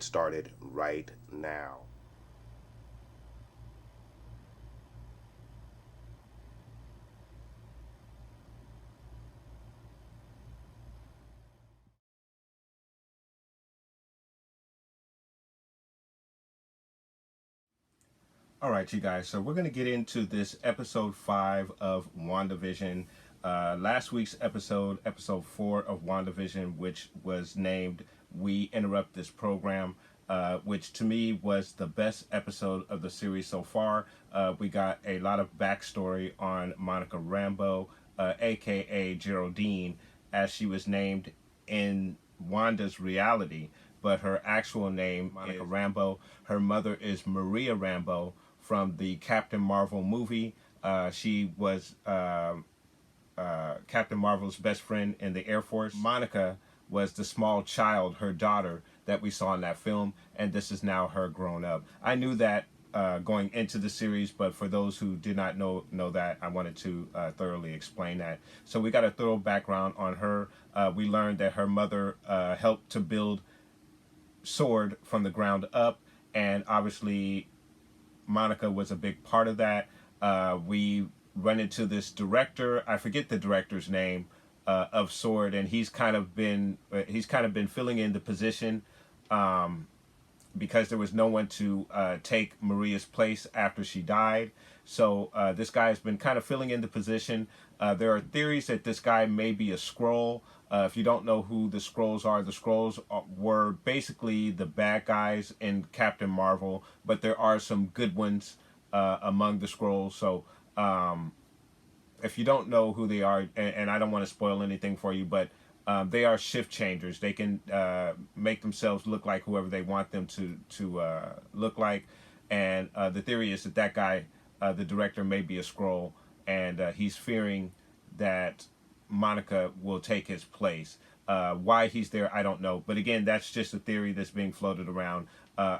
get started right now. All right, you guys. So we're going to get into this episode 5 of WandaVision. Last week's episode 4 of WandaVision, which was named "We Interrupt This Program," which to me was the best episode of the series so far. We got a lot of backstory on Monica Rambeau, aka Geraldine, as she was named in Wanda's reality, but her actual name, Monica Rambeau. Her mother is Maria Rambeau from the Captain Marvel movie. She was Captain Marvel's best friend in the Air Force. Monica was the small child, her daughter, that we saw in that film, and this is now her grown up. I knew that going into the series, but for those who did not know that, I wanted to thoroughly explain that. So we got a thorough background on her. We learned that her mother helped to build SWORD from the ground up, and obviously Monica was a big part of that. We run into this director. I forget the director's name of SWORD, and he's kind of been filling in the position because there was no one to take Maria's place after she died. So this guy has been kind of filling in the position. There are theories that this guy may be a Skrull. If you don't know who the Skrulls are, the Skrulls were basically the bad guys in Captain Marvel, but there are some good ones among the Skrulls. So if you don't know who they are, and I don't want to spoil anything for you, but they are shift changers. They can make themselves look like whoever they want them to look like. And the theory is that that guy, the director, may be a Skrull, and he's fearing that Monica will take his place. Why he's there, I don't know. But again, that's just a theory that's being floated around.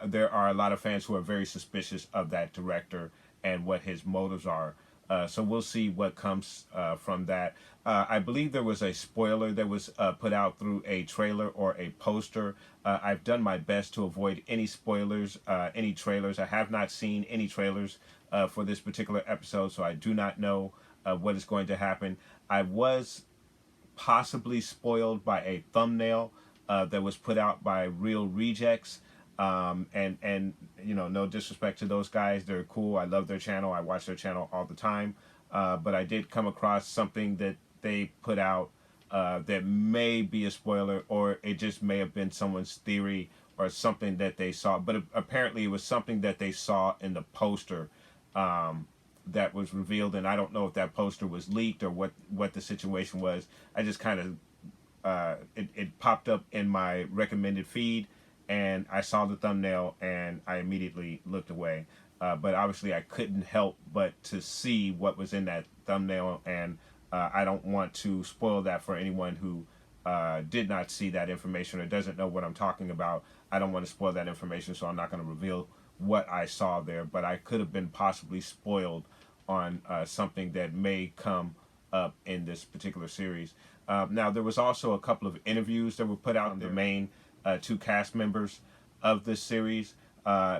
There are a lot of fans who are very suspicious of that director and what his motives are. So we'll see what comes from that. I believe there was a spoiler that was put out through a trailer or a poster. I've done my best to avoid any spoilers, any trailers. I have not seen any trailers for this particular episode, so I do not know what is going to happen. I was possibly spoiled by a thumbnail that was put out by Real Rejects. And you know, no disrespect to those guys, they're cool. I love their channel. I watch their channel all the time. But I did come across something that they put out that may be a spoiler, or it just may have been someone's theory or something that they saw. But apparently it was something that they saw in the poster that was revealed, and I don't know if that poster was leaked or what the situation was. I just kind of it popped up in my recommended feed, and I saw the thumbnail and I immediately looked away. But obviously I couldn't help but to see what was in that thumbnail, and I don't want to spoil that for anyone who did not see that information or doesn't know what I'm talking about. I don't want to spoil that information, so I'm not going to reveal what I saw there. But I could have been possibly spoiled on something that may come up in this particular series. Now, there was also a couple of interviews that were put out on the main two cast members of this series.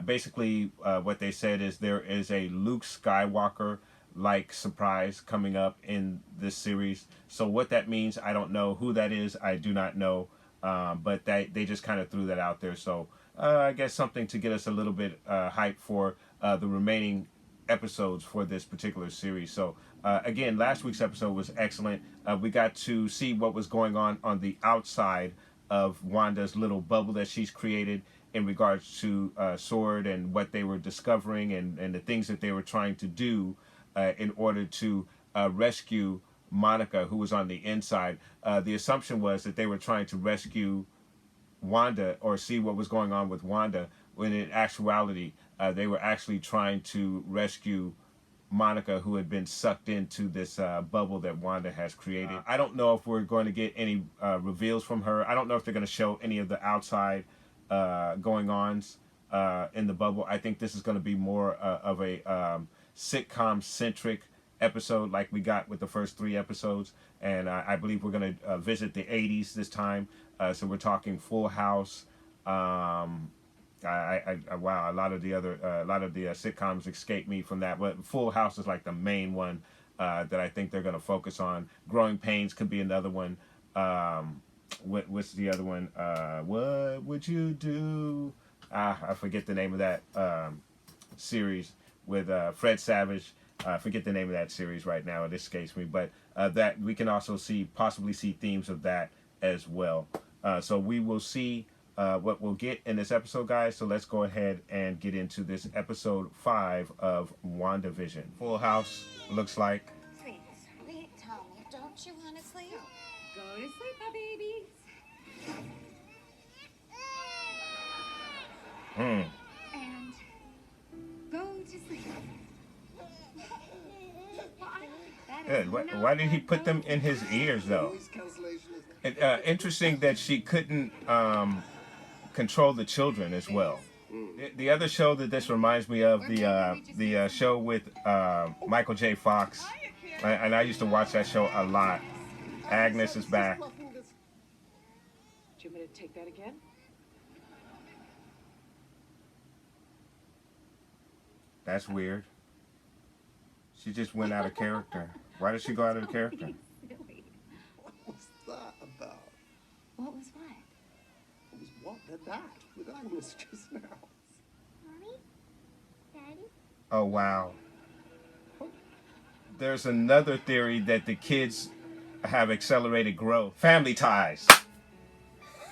Basically, what they said is there is a Luke Skywalker like surprise coming up in this series. So what that means, I don't know. Who that is, I do not know. But they just kind of threw that out there. So I guess something to get us a little bit hyped for the remaining episodes for this particular series. So again, last week's episode was excellent. We got to see what was going on the outside of Wanda's little bubble that she's created in regards to SWORD and what they were discovering and the things that they were trying to do in order to rescue Monica, who was on the inside. The assumption was that they were trying to rescue Wanda or see what was going on with Wanda, when in actuality they were actually trying to rescue Monica, who had been sucked into this bubble that Wanda has created. I don't know if we're going to get any reveals from her. I don't know if they're going to show any of the outside going-ons in the bubble. I think this is going to be more of a sitcom-centric episode like we got with the first 3 episodes. And I believe we're going to visit the 80s this time. So we're talking Full House, Wow, a lot of the sitcoms escape me from that. But Full House is like the main one that I think they're going to focus on. Growing Pains could be another one. What's the other one? What would you do? I forget the name of that series with Fred Savage. I forget the name of that series right now. It escapes me. But that we can also possibly see themes of that as well. So we will see what we'll get in this episode, guys. So let's go ahead and get into this episode 5 of WandaVision. Full House looks like. Sweet, tell me, don't you want to sleep? Go to sleep, my babies. And go to sleep. Good. Why did he put them in his ears, though? Interesting that she couldn't control the children as well. The other show that this reminds me of, the show with Michael J. Fox, and I used to watch that show a lot. Agnes is back. Do you want me to take that again? That's weird. She just went out of character. Why did she go out of character? What was that about? What was what? It was what? That with Agnes just now. Mommy? Daddy? Oh, wow. There's another theory that the kids have accelerated growth. Family ties.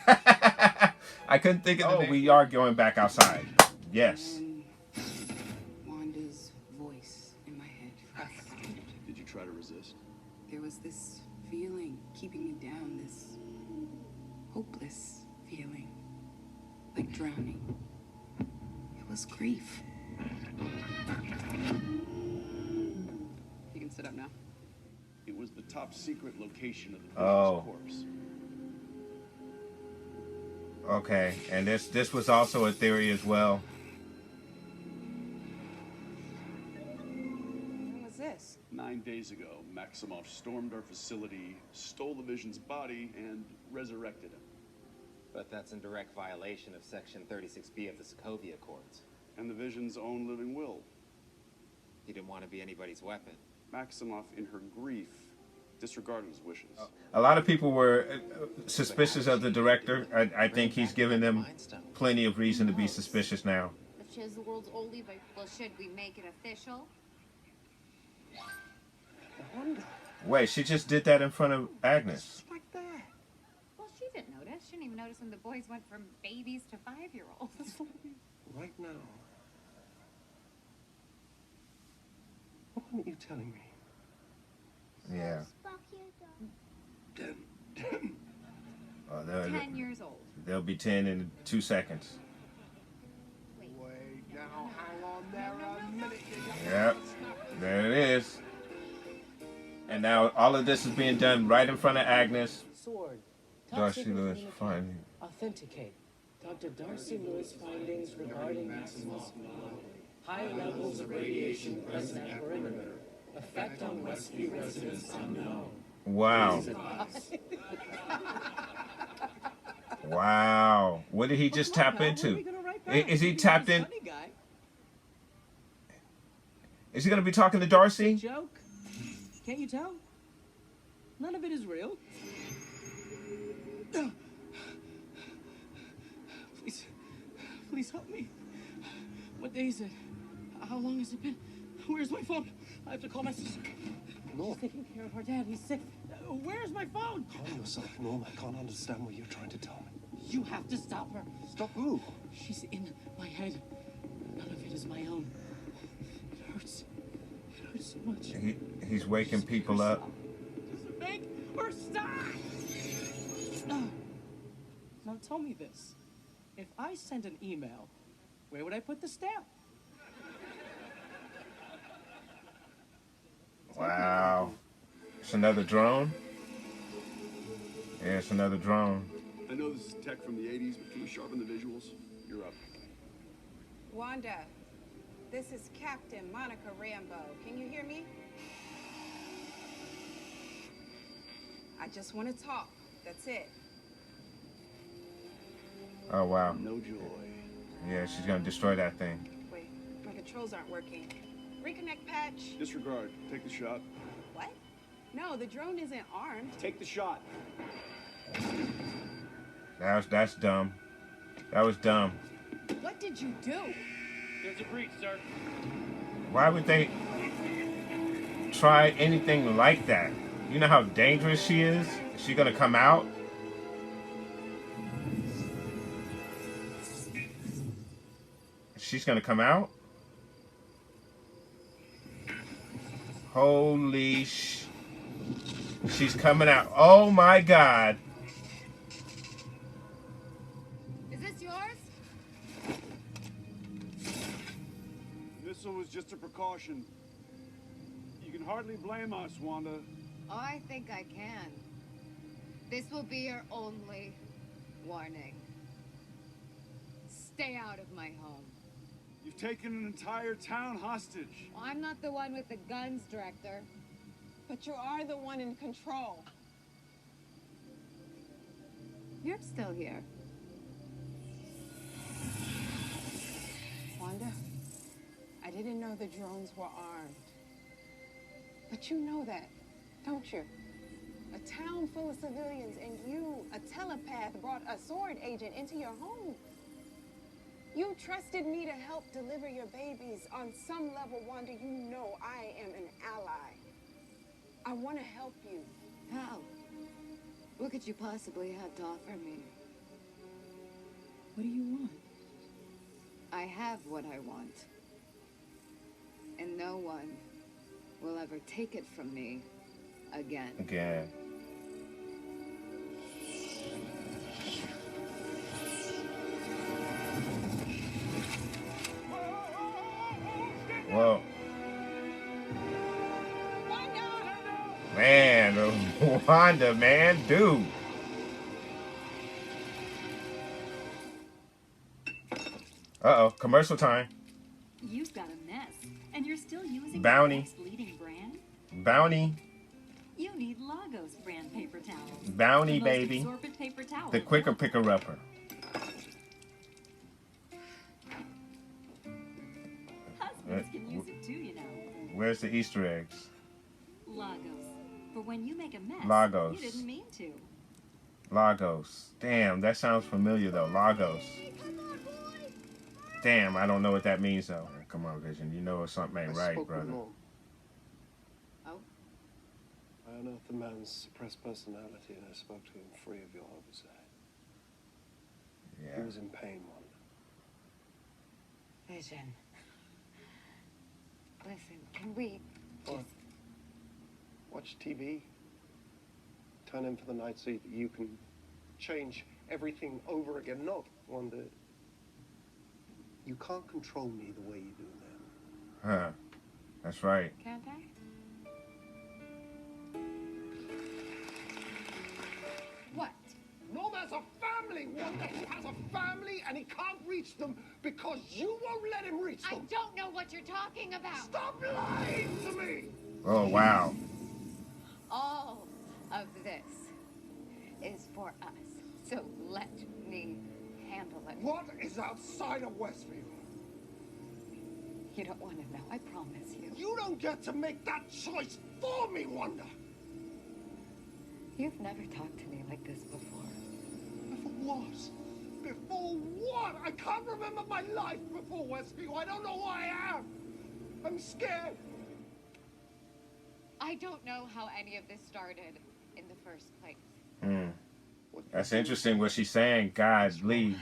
I couldn't think of the name. We are going back outside. Yes. Wanda's voice in my head. Did you try to resist? There was this feeling keeping me down, this hopeless feeling, like drowning. It was grief. You can sit up now. It was the top secret location of the Oh. corpse. Okay. And this was also a theory as well. When was this? 9 days ago, Maximoff stormed our facility, stole the Vision's body, and resurrected him. But that's in direct violation of Section 36B of the Sokovia Accords. And the Vision's own living will. He didn't want to be anybody's weapon. Maximoff, in her grief, disregarded his wishes. A lot of people were suspicious of the director. I think he's given them plenty of reason to be suspicious now. If she is the world's only, well, should we make it official? Wanda. Wait, she just did that in front of Agnes. Just like that. Well, she didn't notice. She didn't even notice when the boys went from babies to 5-year-olds. Right now. What aren't you telling me? Yeah. Spock here, Dad. 10. Oh, 10 years old. they'll be 10 in 2 seconds. Wait now, hang on there a minute. Yep, there it is. And now all of this is being done right in front of Agnes. Sword. Darcy Lewis finding. Authenticate. Dr. Darcy Lewis findings regarding Maximus. High levels of radiation present at perimeter. Effect on Westview residents unknown. Wow. Wow. What did he just tap into? Is he tapped in? Is he going to be talking to Darcy? Joke? Can't you tell? None of it is real. Please help me. What day is it? How long has it been? Where's my phone? I have to call my sister. Norm. She's taking care of our dad. He's sick. Where's my phone? Calm yourself, Norm. I can't understand what you're trying to tell me. You have to stop her. Stop who? She's in my head. None of it is my own. It hurts. It hurts so much. He's waking people up. Just make her stop! Now tell me this. If I sent an email, where would I put the stamp? Wow. It's another drone? Yeah, it's another drone. I know this is tech from the 80s, but can we sharpen the visuals? You're up. Wanda, this is Captain Monica Rambeau. Can you hear me? I just want to talk. That's it. Oh, wow. No joy. Yeah, she's gonna destroy that thing. Wait, my controls aren't working. Reconnect patch. Disregard. Take the shot. What? No, the drone isn't armed. Take the shot. That's dumb. That was dumb. What did you do? There's a breach, sir. Why would they try anything like that? You know how dangerous she is? Is she gonna come out? She's gonna come out? Holy sh... She's coming out. Oh my God. Is this yours? Missile was just a precaution. You can hardly blame us, Wanda. I think I can. This will be your only warning. Stay out of my home. You've taken an entire town hostage. I'm not the one with the guns, Director. But you are the one in control. You're still here. Wanda, I didn't know the drones were armed. But you know that, don't you? A town full of civilians and you, a telepath, brought a sword agent into your home. You trusted me to help deliver your babies. On some level, Wanda, you know I am an ally. I want to help you. How? What could you possibly have to offer me? What do you want? I have what I want. And no one will ever take it from me again. Again. Well, man, Wanda, man, dude. Uh-oh, commercial time. You've got a mess, and you're still using Bounty. the next leading brand? Bounty, You need Lagos brand paper towels. Bounty, The most baby. absorbent paper towel The quicker picker-upper. Husbands can use it too, you know. Where's the Easter eggs? Lagos. For when you make a mess, Lagos. you didn't mean to. Lagos. Damn, that sounds familiar though. Lagos. Damn, I don't know what that means though. Come on, Vision. You know something ain't right, brother. Oh? I unearthed the man's suppressed personality and I spoke to him free of your oversight. Yeah. He was in pain, Wanda. Vision. Listen, can we What? Watch TV. Turn in for the night so that you can change everything over again. Not, Wanda. You can't control me the way you do now. Huh. That's right. Can't I? What? No, there's a family, Wanda. He has a family and he can't reach them because you won't let him reach I them. don't know what you're talking about. Stop lying to me! Oh, wow. All of this is for us. So let me handle it. What is outside of Westview? You don't want to know, I promise you. You don't get to make that choice for me, Wanda. You've never talked to me like this before. Before what? Before what? I can't remember my life before Westview. I don't know who I am. I'm scared. I don't know how any of this started in the first place. Hmm. That's interesting what she's saying. God, Lee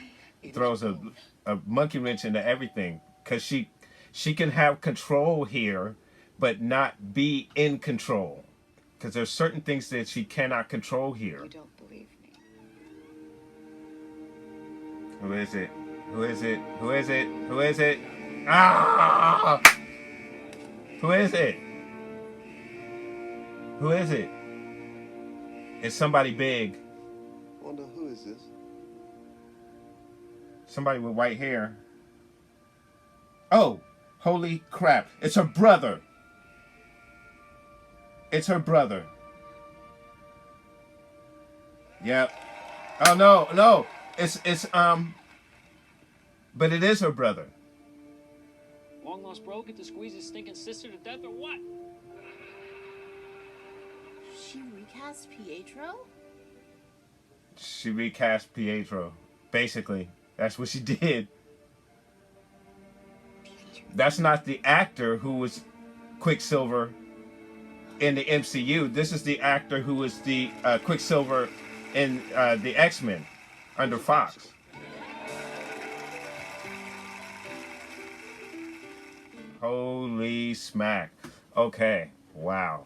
throws a monkey wrench into everything. Because she can have control here, but not be in control. Because there's certain things that she cannot control here. You don't believe me. Who is it? Who is it? Who is it? Who is it? Ah! Who is it? Who is it? It's somebody big. Wanda, who is this? Somebody with white hair. Oh, holy crap. It's her brother. It's her brother. Yep. Oh, no, no. It's But it is her brother. Long lost bro get to squeeze his stinking sister to death or what? She recast Pietro? She recast Pietro. Basically, that's what she did. That's not the actor who was Quicksilver in the MCU. This is the actor who was the Quicksilver in the X-Men under Fox. Holy smack. Okay. Wow.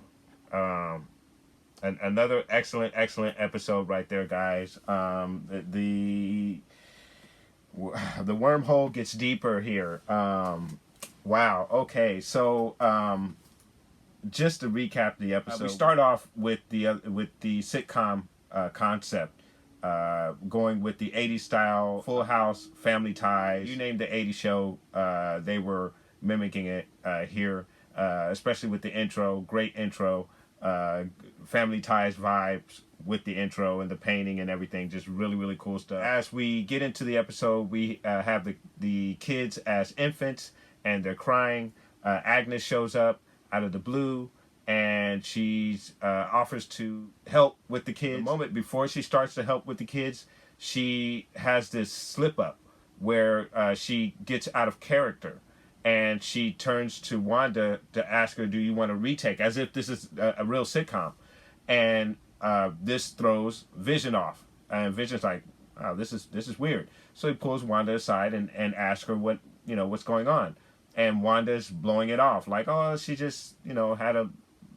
Another excellent episode right there, guys. The wormhole gets deeper here. Wow. Okay. So, just to recap the episode, we start off with the sitcom concept, going with the 80s style, Full House, Family Ties. You name the 80s show, they were mimicking it here, especially with the intro. Great intro. Family Ties vibes with the intro and the painting and everything. Just really cool stuff. As we get into the episode, we have the kids as infants and they're crying. Agnes shows up out of the blue and she's offers to help with the kids. The moment before she starts to help with the kids, she has this slip up where she gets out of character. And she turns to Wanda to ask her, do you want to retake? As if this is a real sitcom. And this throws Vision off. And Vision's like, oh, this is weird. So he pulls Wanda aside and asks her what's going on. And Wanda's blowing it off. Like, oh, she just, had a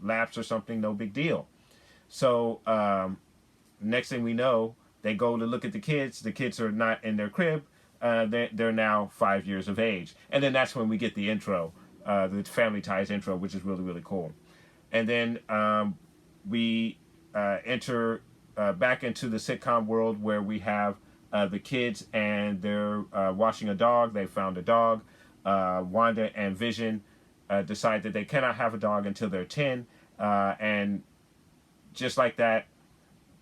lapse or something. No big deal. So next thing we know, they go to look at the kids. The kids are not in their crib. They're now 5 years of age. And then that's when we get the intro, the Family Ties intro, which is really cool. And then we enter back into the sitcom world where we have the kids and they're washing a dog. They found a dog. Wanda and Vision decide that they cannot have a dog until they're 10. And just like that,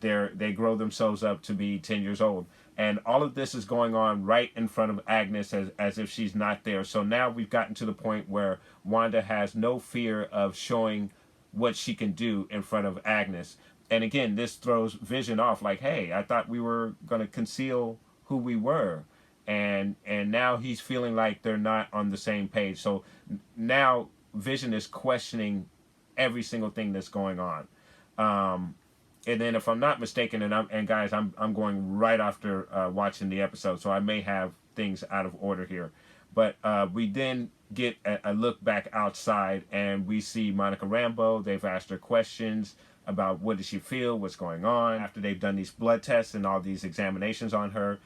they grow themselves up to be 10 years old. And all of this is going on right in front of Agnes as if she's not there. So now we've gotten to the point where Wanda has no fear of showing what she can do in front of Agnes. And again, this throws Vision off like, hey, I thought we were going to conceal who we were. And now he's feeling like they're not on the same page. So now Vision is questioning every single thing that's going on. And then, if I'm not mistaken, and guys, I'm going right after watching the episode, so I may have things out of order here. But we then get a look back outside, and we see Monica Rambeau. They've asked her questions about what does she feel, what's going on. After they've done these blood tests and all these examinations on her,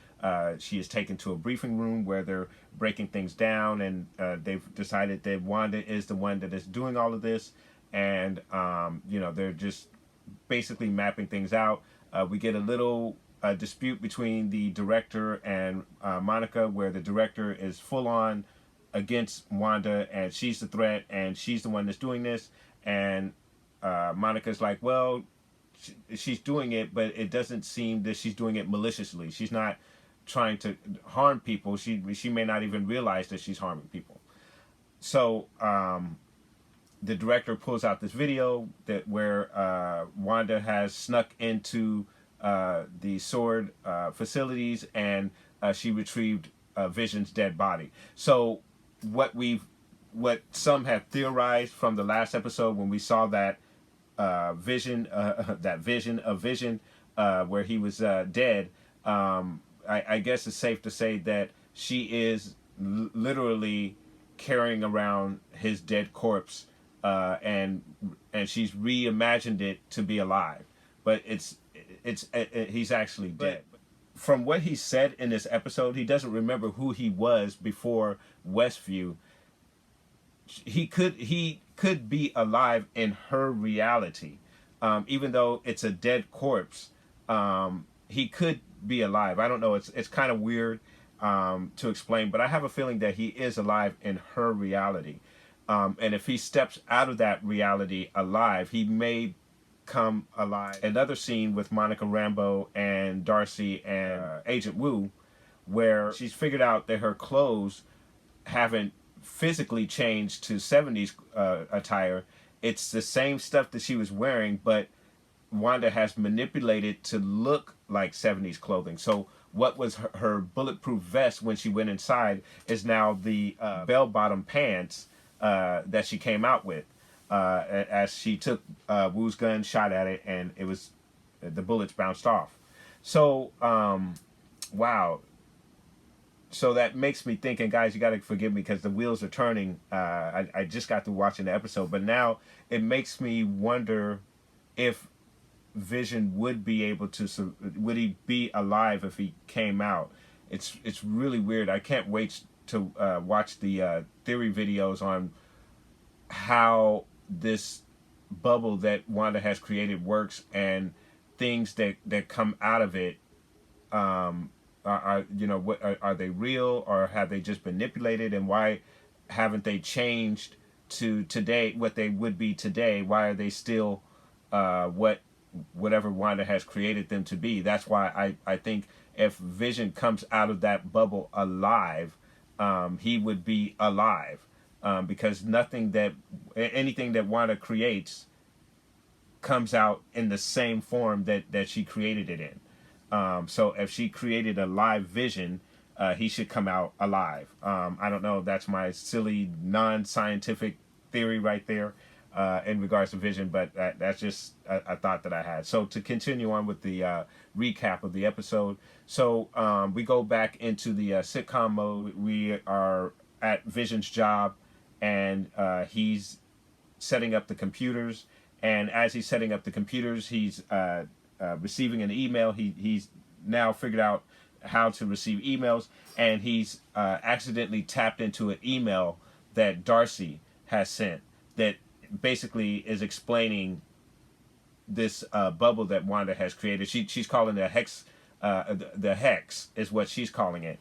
she is taken to a briefing room where they're breaking things down, and they've decided that Wanda is the one that is doing all of this, and they're just basically mapping things out. We get a little dispute between the director and Monica, where the director is full on against Wanda and she's the threat and she's the one that's doing this, and Monica's like, well, she's doing it, but it doesn't seem that she's doing it maliciously. She's not trying to harm people. She may not even realize that she's harming people. So the director pulls out this video where Wanda has snuck into the sword facilities and she retrieved Vision's dead body. So what some have theorized from the last episode when we saw that vision of Vision where he was dead, I guess it's safe to say that she is literally carrying around his dead corpse. And she's reimagined it to be alive, but he's actually dead. From what he said in this episode, he doesn't remember who he was before Westview. He could be alive in her reality, even though it's a dead corpse. He could be alive. I don't know. It's kind of weird to explain, but I have a feeling that he is alive in her reality. And if he steps out of that reality alive, he may come alive. Another scene with Monica Rambeau and Darcy and Agent Wu, where she's figured out that her clothes haven't physically changed to 70s attire. It's the same stuff that she was wearing, but Wanda has manipulated to look like 70s clothing. So what was her bulletproof vest when she went inside is now the bell-bottom pants that she came out with as she took Wu's gun, shot at it, and it was the bullets bounced off. So wow. So that makes me think, and guys, you got to forgive me because the wheels are turning. I just got through watching the episode, but now it makes me wonder if Vision would be able to, would he be alive if he came out? It's really weird. I can't wait to watch the theory videos on how this bubble that Wanda has created works and things that come out of it. Are you know, what are they real, or have they just manipulated, and why haven't they changed to today, what they would be today? Why are they still whatever Wanda has created them to be? That's why I think if Vision comes out of that bubble alive, he would be alive, because anything that Wanda creates comes out in the same form that she created it in. So if she created a live Vision, he should come out alive. I don't know. That's my silly, non-scientific theory right there in regards to Vision, but that's just a thought that I had. So to continue on with the recap of the episode. So we go back into the sitcom mode. We are at Vision's job, and he's setting up the computers. And as he's setting up the computers, he's receiving an email. He's now figured out how to receive emails, and he's accidentally tapped into an email that Darcy has sent that basically is explaining this bubble that Wanda has created. She's calling it a hex. The hex is what she's calling it.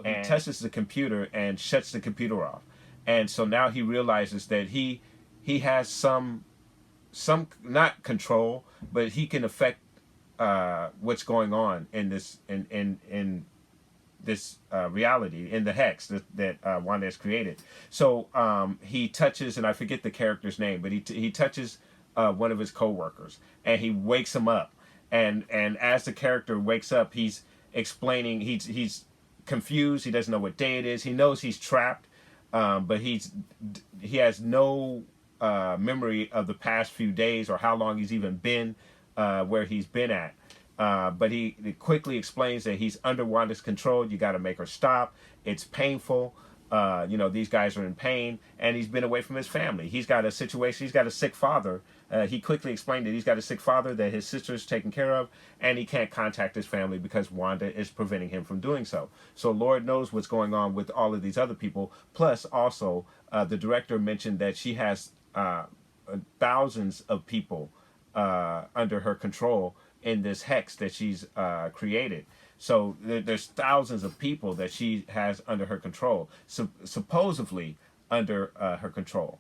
And he touches the computer and shuts the computer off. And so now he realizes that he has some not control, but he can affect what's going on in this in this reality, in the hex that Wanda has created. So he touches, and I forget the character's name, but he touches one of his co-workers, and he wakes him up. And as the character wakes up, he's explaining, he's confused. He doesn't know what day it is. He knows he's trapped, but he has no memory of the past few days or how long he's even been where he's been at. But he quickly explains that he's under Wanda's control. You got to make her stop. It's painful. These guys are in pain, and he's been away from his family. He's got a situation. He's got a sick father. He quickly explained that he's got a sick father that his sister's taking care of, and he can't contact his family because Wanda is preventing him from doing so. So Lord knows what's going on with all of these other people. Plus, also, the director mentioned that she has thousands of people under her control in this hex that she's created. So there's thousands of people that she has under her control, supposedly under her control.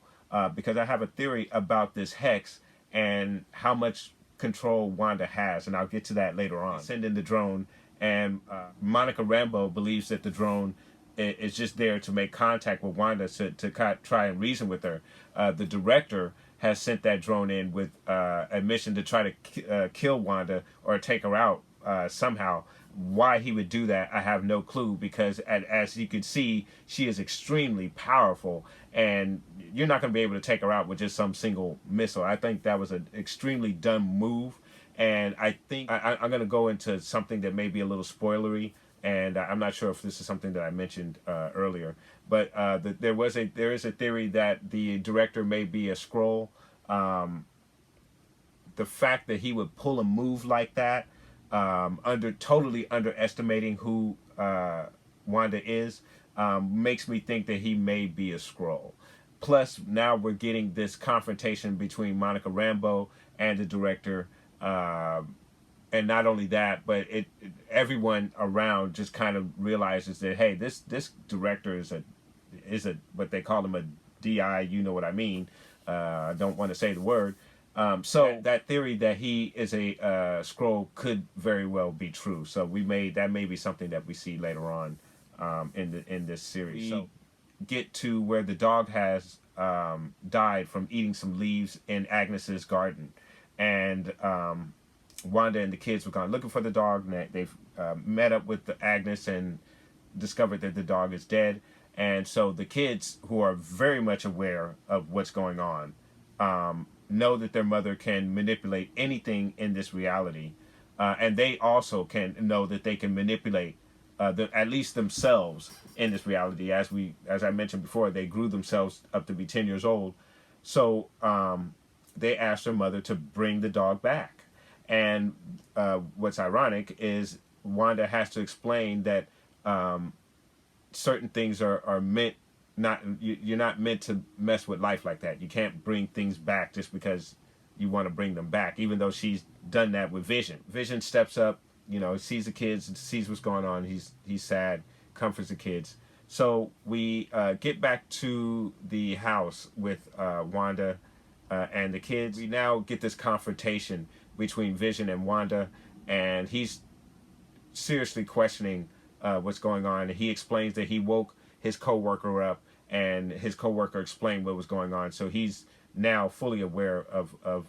Because I have a theory about this hex and how much control Wanda has, and I'll get to that later on. They send in the drone, and Monica Rambeau believes that the drone is just there to make contact with Wanda to try and reason with her. The director has sent that drone in with a mission to try to kill Wanda or take her out somehow. Why he would do that, I have no clue, because as you can see, she is extremely powerful, and you're not going to be able to take her out with just some single missile. I think that was an extremely dumb move, and I think I'm going to go into something that may be a little spoilery, and I'm not sure if this is something that I mentioned earlier, but there is a theory that the director may be a Skrull. The fact that he would pull a move like that, totally underestimating who Wanda is, makes me think that he may be a Skrull. Plus, now we're getting this confrontation between Monica Rambeau and the director, and not only that, but everyone around just kind of realizes that, hey, this director is a what they call him, a DI. You know what I mean? I don't want to say the word. So that theory that he is a scroll could very well be true. So that may be something that we see later on in this series. So get to where the dog has died from eating some leaves in Agnes's garden, and Wanda and the kids were gone looking for the dog. And they've met up with Agnes and discovered that the dog is dead. And so the kids, who are very much aware of what's going on, know that their mother can manipulate anything in this reality, and they also can know that they can manipulate at least themselves in this reality. As I mentioned before, they grew themselves up to be 10 years old. So they asked their mother to bring the dog back. And what's ironic is Wanda has to explain that certain things are meant you're not meant to mess with life like that. You can't bring things back just because you want to bring them back, even though she's done that with Vision. Vision steps up, sees the kids, sees what's going on. He's sad, comforts the kids. So we get back to the house with Wanda and the kids. We now get this confrontation between Vision and Wanda, and he's seriously questioning what's going on. And he explains that he woke his co-worker up, and his co-worker explained what was going on. So he's now fully aware of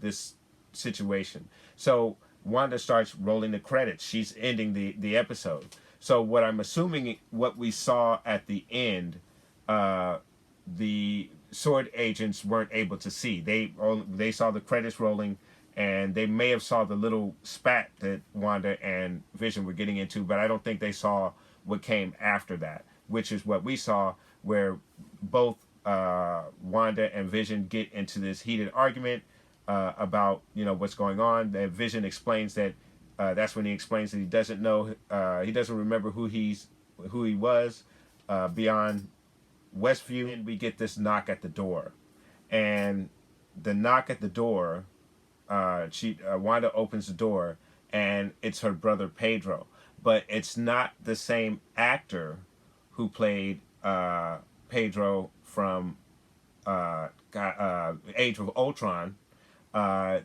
this situation. So Wanda starts rolling the credits. She's ending the episode. So what I'm assuming, what we saw at the end, the Sword agents weren't able to see. They saw the credits rolling, and they may have saw the little spat that Wanda and Vision were getting into, but I don't think they saw what came after that, which is what we saw, where both Wanda and Vision get into this heated argument about what's going on. And Vision explains that that's when he explains that he doesn't know, he doesn't remember who he was beyond Westview. And we get this knock at the door, and the knock at the door, Wanda opens the door, and it's her brother Pedro, but it's not the same actor who played Pedro from Age of Ultron.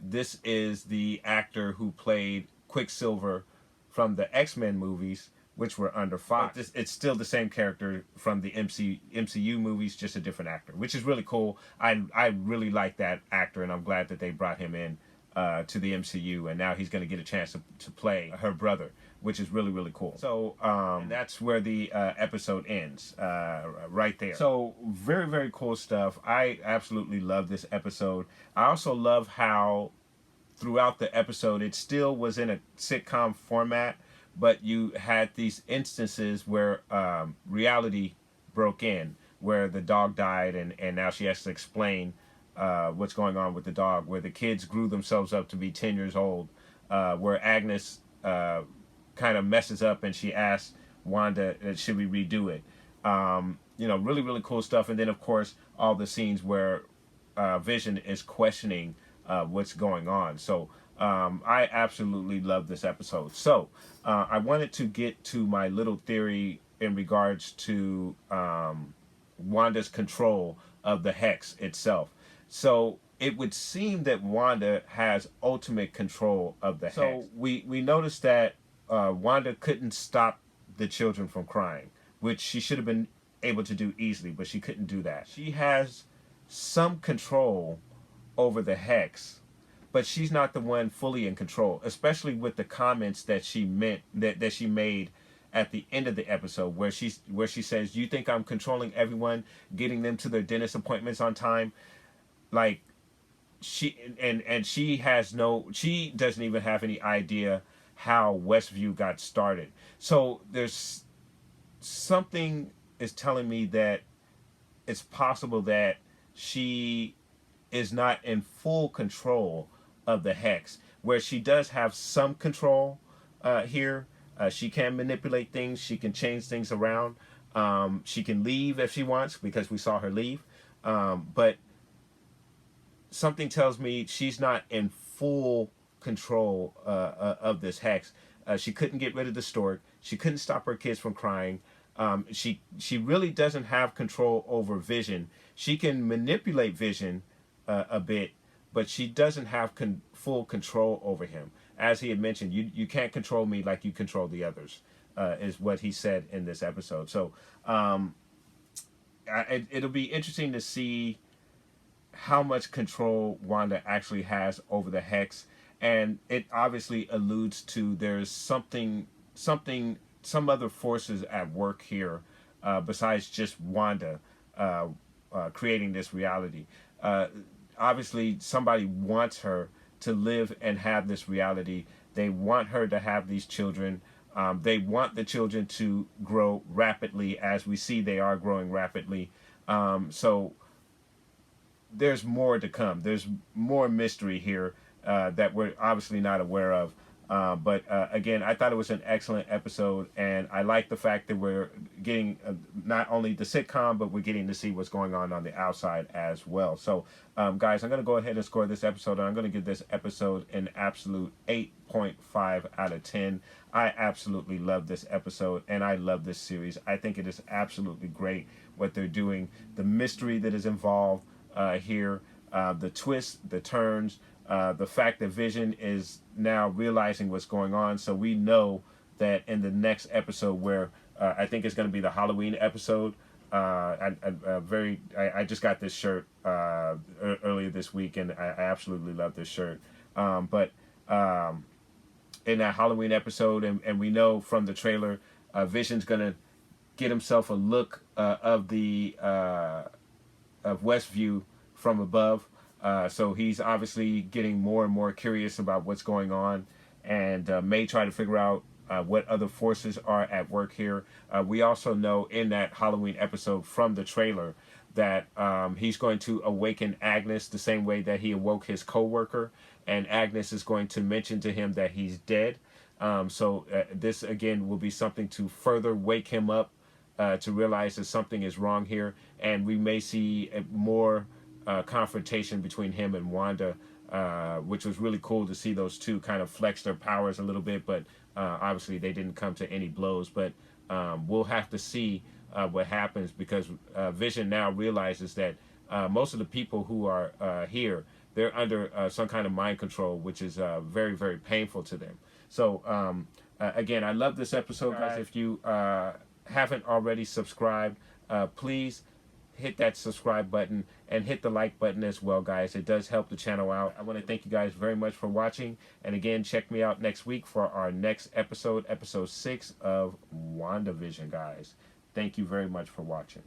This is the actor who played Quicksilver from the X-Men movies, which were under Fox. It's still the same character from the MCU movies, just a different actor, which is really cool. I really like that actor, and I'm glad that they brought him in to the MCU, and now he's going to get a chance to play her brother, which is really, really cool. So and that's where the episode ends, right there. So very, very cool stuff. I absolutely love this episode. I also love how throughout the episode it still was in a sitcom format, but you had these instances where reality broke in, where the dog died, and now she has to explain what's going on with the dog, where the kids grew themselves up to be 10 years old, where Agnes kind of messes up and she asks Wanda, should we redo it? Really, really cool stuff. And then, of course, all the scenes where Vision is questioning what's going on. So I absolutely love this episode. So I wanted to get to my little theory in regards to Wanda's control of the hex itself. So it would seem that Wanda has ultimate control of the hex. So we noticed that Wanda couldn't stop the children from crying, which she should have been able to do easily, but she couldn't do that. She has some control over the hex, but she's not the one fully in control, especially with the comments that she made at the end of the episode, where she says, "You think I'm controlling everyone, getting them to their dentist appointments on time?" Like, she doesn't even have any idea how Westview got started. So there's something is telling me that it's possible that she is not in full control of the hex, where she does have some control here. She can manipulate things. She can change things around. She can leave if she wants, because we saw her leave. But something tells me she's not in full control of this hex. She couldn't get rid of the stork. She couldn't stop her kids from crying. She really doesn't have control over Vision. She can manipulate Vision a bit, but she doesn't have full control over him. As he had mentioned, you can't control me like you control the others, is what he said in this episode. So it'll be interesting to see how much control Wanda actually has over the Hex, and it obviously alludes to there's some other forces at work here besides just Wanda creating this reality. Obviously, somebody wants her to live and have this reality. They want her to have these children. They want the children to grow rapidly, as we see they are growing rapidly. So there's more to come. There's more mystery here that we're obviously not aware of. But again, I thought it was an excellent episode, and I like the fact that we're getting not only the sitcom, but we're getting to see what's going on the outside as well. So, guys, I'm going to go ahead and score this episode, and I'm going to give this episode an absolute 8.5 out of 10. I absolutely love this episode, and I love this series. I think it is absolutely great what they're doing. The mystery that is involved here, the twists, the turns, the fact that Vision is now realizing what's going on. So we know that in the next episode, where I think it's going to be the Halloween episode, I just got this shirt earlier this week, and I absolutely love this shirt. But in that Halloween episode, and we know from the trailer, Vision's going to get himself a look of Westview from above. So he's obviously getting more and more curious about what's going on, and may try to figure out what other forces are at work here. We also know in that Halloween episode from the trailer that he's going to awaken Agnes the same way that he awoke his co-worker, and Agnes is going to mention to him that he's dead. So this, again, will be something to further wake him up to realize that something is wrong here, and we may see more confrontation between him and Wanda, which was really cool to see those two kind of flex their powers a little bit, but obviously they didn't come to any blows. But we'll have to see what happens, because Vision now realizes that most of the people who are here, they're under some kind of mind control, which is very, very painful to them. So again, I love this episode, guys. If you haven't already subscribed, please hit that subscribe button and hit the like button as well, guys. It does help the channel out. I want to thank you guys very much for watching, and again, check me out next week for our next episode, episode 6 of WandaVision, guys. Thank you very much for watching.